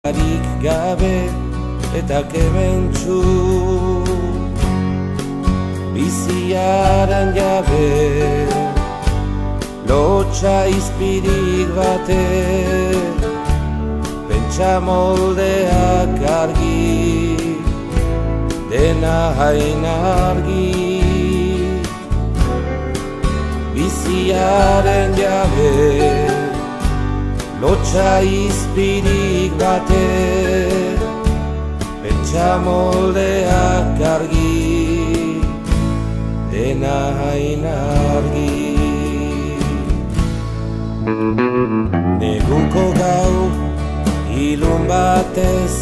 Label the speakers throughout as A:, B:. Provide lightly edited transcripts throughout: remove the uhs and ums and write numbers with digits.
A: Harik gabe eta kementsu, biziaren jabe, lotxa izpirik bate, pentsa moldeak argi, dena hain argi. Biziaren jabe, lotxa izpirik bate, pentsa moldeak argi, dena hain argi. Neguko gau, ilun batez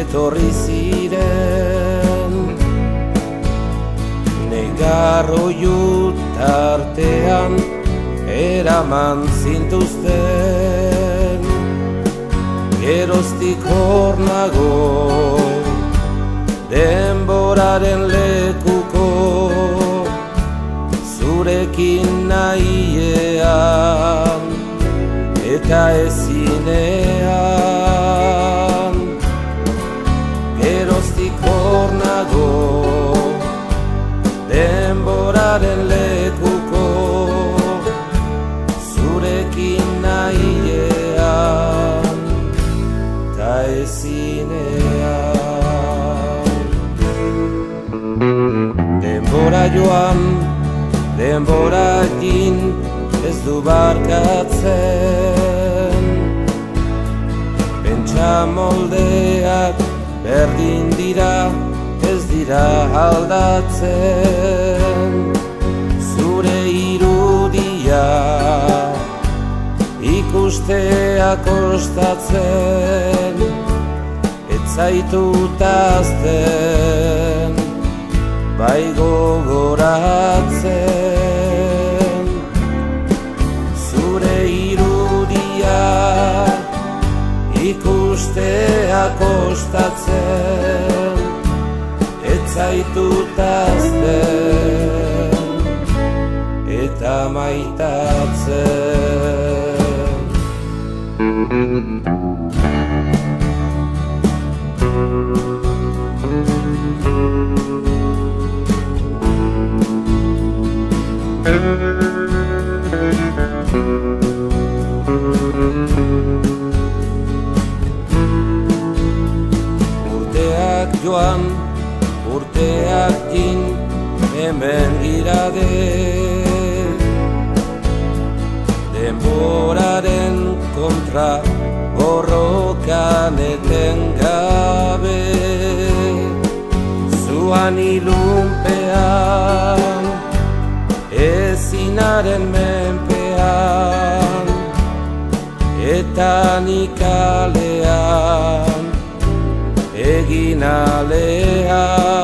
A: etorri ziren, negarroiu tartean eraman zintuzten. Geroztik hor nago, denboraren lekuko, zurekin nahiean eta ezinean. Geroztik hor nago, denboraren lekuko, zurekin nahiean eta ezinean. Denbora joan, denbora egin, ez du barkatzen. Pentsa moldeak berdin dira, ez dira aldatzen. Zure irudia ikustea kostatzen, ez zaitut ahazten, bai gogoratzen. Zure irudia ikustea kostatzen, ez zaitut ahazten eta maitatzen. Urteak joan, urteak jin, hemen girade. Denboraren kontra borrokan etengabe. Zuan ilunpean, ezinaren menpean, eta nikalean, egin alean.